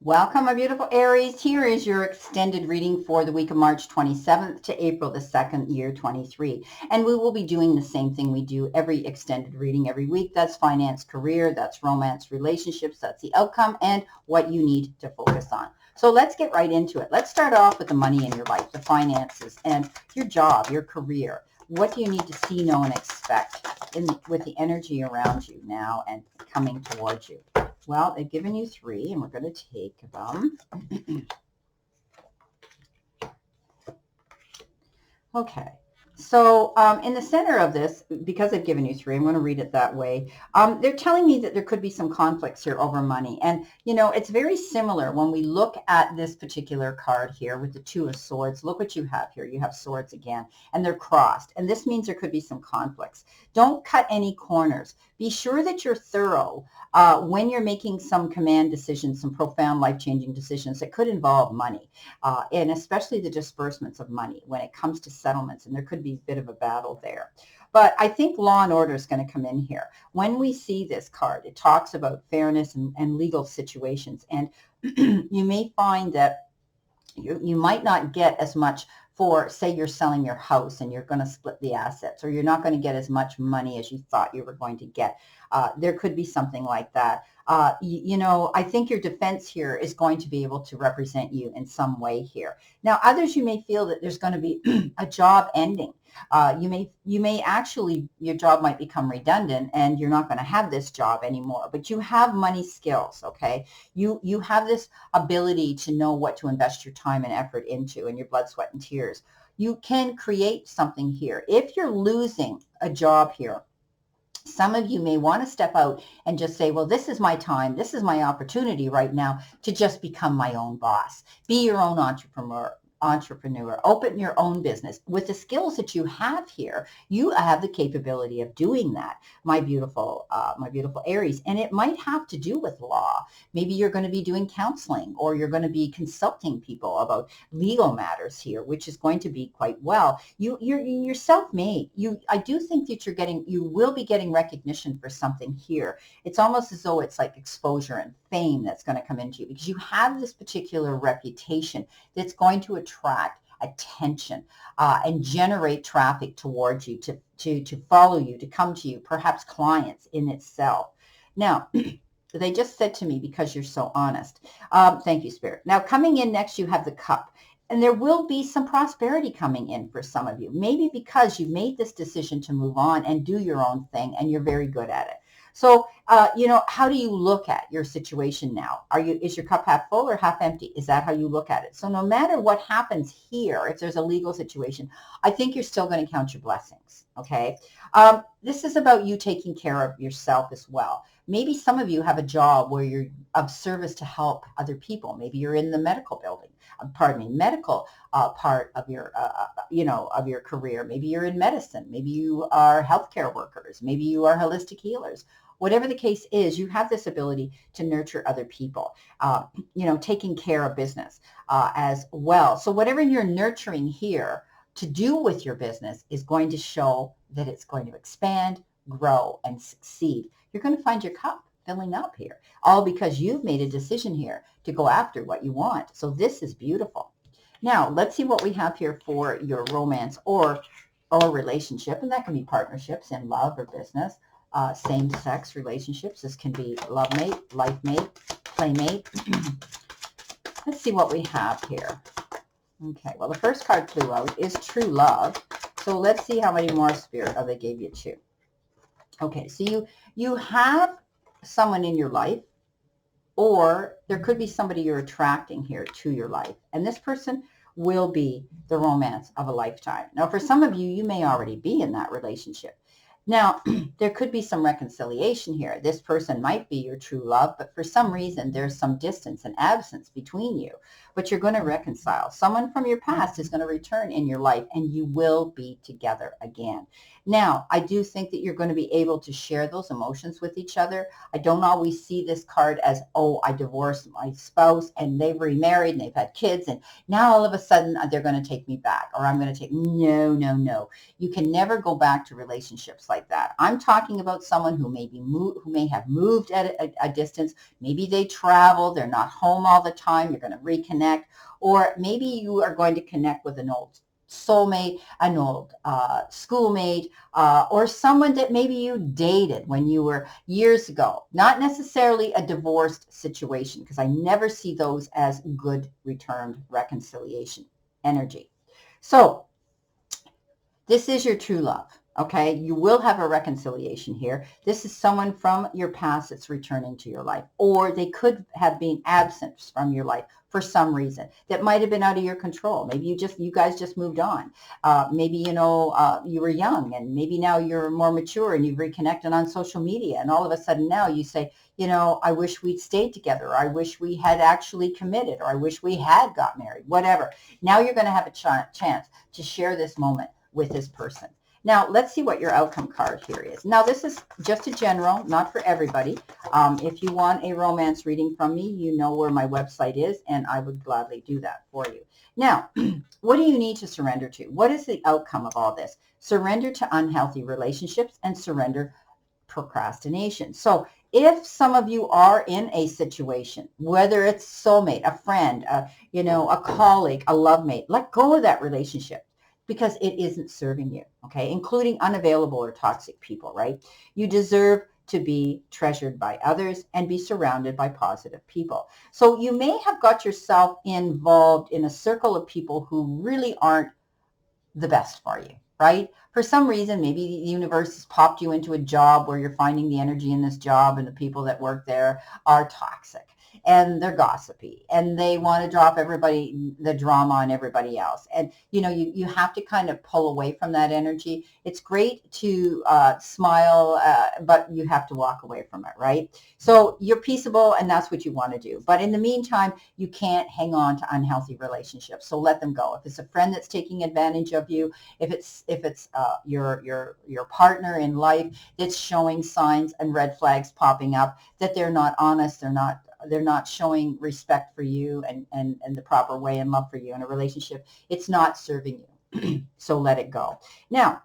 Welcome, my beautiful Aries. Here is your extended reading for the week of March 27th to April the 2nd, year 23. And we will be doing the same thing we do every extended reading every week. That's finance, career, that's romance, relationships, that's the outcome, and what you need to focus on. So let's get right into it. Let's start off with the money in your life, the finances, and your job, your career. What do you need to see, know, and expect with the energy around you now and coming towards you? Well, they've given you three, and we're going to take them. Okay. So in the center of this, because I've given you three, I'm going to read it that way. They're telling me that there could be some conflicts here over money. And, it's very similar when we look at this particular card here with the Two of Swords. Look what you have here. You have swords again, and they're crossed. And this means there could be some conflicts. Don't cut any corners. Be sure that you're thorough when you're making some command decisions, some profound life-changing decisions that could involve money, and especially the disbursements of money when it comes to settlements. And there could be a bit of a battle there. But I think law and order is going to come in here. When we see this card, it talks about fairness and legal situations. And you may find that you might not get as much for, say, you're selling your house and you're going to split the assets, or you're not going to get as much money as you thought you were going to get. There could be something like that. I think your defense here is going to be able to represent you in some way here. Now, others, you may feel that there's going to be a job ending. You may actually, your job might become redundant and you're not going to have this job anymore, but you have money skills, okay? You have this ability to know what to invest your time and effort into, and your blood, sweat, and tears. You can create something here. If you're losing a job here, some of you may want to step out and just say, well, this is my time. This is my opportunity right now to just become my own boss. Be your own entrepreneur, open your own business. With the skills that you have here, you have the capability of doing that, my beautiful Aries. And it might have to do with law. Maybe you're going to be doing counseling, or you're going to be consulting people about legal matters here, which is going to be quite well. You're self-made. I do think that you will be getting recognition for something here. It's almost as though it's like exposure and fame that's going to come into you, because you have this particular reputation that's going to attract attention and generate traffic towards you, to follow you, to come to you, perhaps clients in itself. Now, they just said to me, because you're so honest. Thank you, Spirit. Now, coming in next, you have the Cup. And there will be some prosperity coming in for some of you, maybe because you made this decision to move on and do your own thing, and you're very good at it. So, how do you look at your situation now? Is your cup half full or half empty? Is that how you look at it? So no matter what happens here, if there's a legal situation, I think you're still going to count your blessings, okay? This is about you taking care of yourself as well. Maybe some of you have a job where you're of service to help other people. Maybe you're in the medical medical part of your career. Maybe you're in medicine. Maybe you are healthcare workers. Maybe you are holistic healers. Whatever the case is, you have this ability to nurture other people, taking care of business as well. So whatever you're nurturing here to do with your business is going to show that it's going to expand, grow, and succeed. You're going to find your cup filling up here, all because you've made a decision here to go after what you want. So this is beautiful. Now, let's see what we have here for your romance or relationship, and that can be partnerships in love or business. Same-sex relationships. This can be love mate, life mate, playmate. Let's see what we have here. Okay, well, the first card flew out is true love. So let's see how many more, Spirit. Oh, they gave you two. Okay, so you have someone in your life, or there could be somebody you're attracting here to your life. And this person will be the romance of a lifetime. Now, for some of you, you may already be in that relationship. Now, there could be some reconciliation here. This person might be your true love, but for some reason, there's some distance and absence between you. But you're going to reconcile. Someone from your past is going to return in your life, and you will be together again. Now, I do think that you're going to be able to share those emotions with each other. I don't always see this card as, oh, I divorced my spouse and they've remarried and they've had kids and now all of a sudden they're going to take me back, or I'm going to take, no, no, no. You can never go back to relationships like that. I'm talking about someone who who may have moved at a distance. Maybe they travel, they're not home all the time. You're going to reconnect, or maybe you are going to connect with an old soulmate, an old schoolmate, or someone that maybe you dated when you were years ago. Not necessarily a divorced situation, because I never see those as good returned reconciliation energy. So this is your true love. Okay, you will have a reconciliation here. This is someone from your past that's returning to your life, or they could have been absent from your life for some reason that might have been out of your control. Maybe you guys just moved on. Maybe you were young, and maybe now you're more mature and you've reconnected on social media, and all of a sudden now you say, I wish we'd stayed together, or I wish we had actually committed, or I wish we had got married. Whatever. Now you're going to have a chance to share this moment with this person. Now, let's see what your outcome card here is. Now, this is just a general, not for everybody. If you want a romance reading from me, you know where my website is, and I would gladly do that for you. Now, what do you need to surrender to? What is the outcome of all this? Surrender to unhealthy relationships and surrender procrastination. So if some of you are in a situation, whether it's soulmate, a friend, a colleague, a love mate, let go of that relationship, because it isn't serving you, okay? Including unavailable or toxic people, right? You deserve to be treasured by others and be surrounded by positive people. So you may have got yourself involved in a circle of people who really aren't the best for you, right? For some reason, maybe the universe has popped you into a job where you're finding the energy in this job and the people that work there are toxic and they're gossipy and they want to drop the drama on everybody else. And, you have to kind of pull away from that energy. It's great to smile, but you have to walk away from it, right? So you're peaceable and that's what you want to do. But in the meantime, you can't hang on to unhealthy relationships. So let them go. If it's a friend that's taking advantage of you, if it's your partner in life that's showing signs and red flags popping up that they're not honest, they're not showing respect for you and the proper way and love for you in a relationship, it's not serving you. So let it go. Now,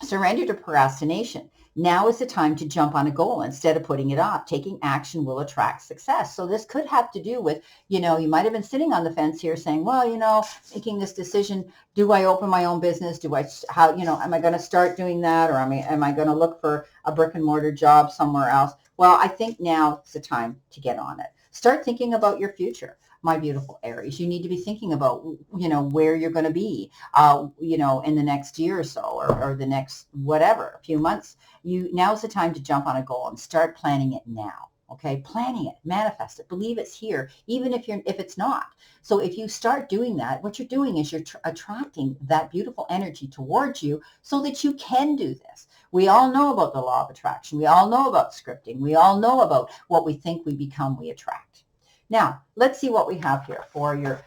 surrender to procrastination. Now is the time to jump on a goal instead of putting it off. Taking action will attract success. So this could have to do with, you might have been sitting on the fence here saying, well, making this decision, do I open my own business? Am I going to start doing that? Or am I going to look for a brick and mortar job somewhere else? Well, I think now is the time to get on it. Start thinking about your future. My beautiful Aries, you need to be thinking about, where you're going to be, in the next year or so, or the next, whatever, a few months. Now's the time to jump on a goal and start planning it now. Okay, planning it, manifest it, believe it's here, even if it's not. So if you start doing that, what you're doing is you're attracting that beautiful energy towards you so that you can do this. We all know about the law of attraction. We all know about scripting. We all know about what we think we become, we attract. Now, let's see what we have here for your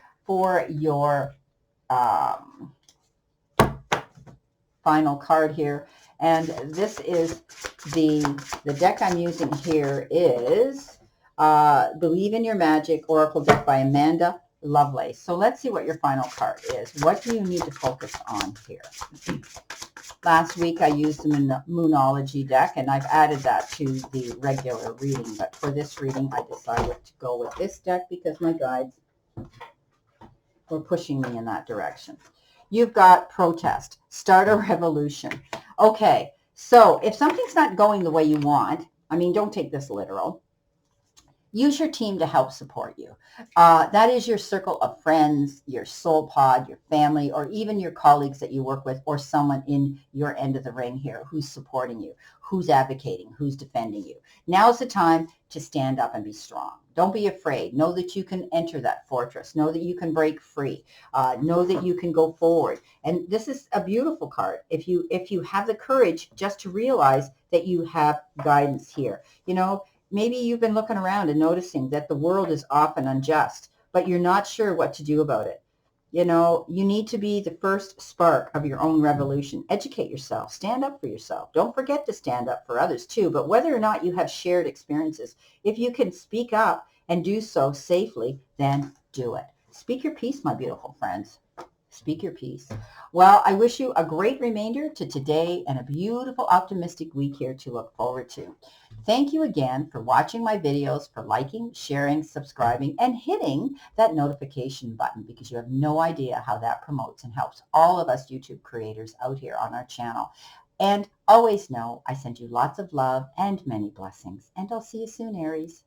final card here. And this is the deck I'm using here is Believe in Your Magic Oracle deck by Amanda Lovelace. So let's see what your final card is. What do you need to focus on here? Last week I used the Moonology deck, and I've added that to the regular reading. But for this reading, I decided to go with this deck because my guides were pushing me in that direction. You've got protest, start a revolution. Okay, so if something's not going the way you want, don't take this literal. Use your team to help support you. That is your circle of friends, your soul pod, your family, or even your colleagues that you work with, or someone in your end of the ring here who's supporting you, who's advocating, who's defending you. Now's the time to stand up and be strong. Don't be afraid. Know that you can enter that fortress. Know that you can break free. Know that you can go forward. And this is a beautiful card. If you have the courage just to realize that you have guidance here. Maybe you've been looking around and noticing that the world is often unjust, but you're not sure what to do about it. You know, you need to be the first spark of your own revolution. Educate yourself. Stand up for yourself. Don't forget to stand up for others too. But whether or not you have shared experiences, if you can speak up and do so safely, then do it. Speak your piece, my beautiful friends. Speak your piece. Well, I wish you a great remainder to today and a beautiful optimistic week here to look forward to. Thank you again for watching my videos, for liking, sharing, subscribing, and hitting that notification button, because you have no idea how that promotes and helps all of us YouTube creators out here on our channel. And always know I send you lots of love and many blessings. And I'll see you soon, Aries.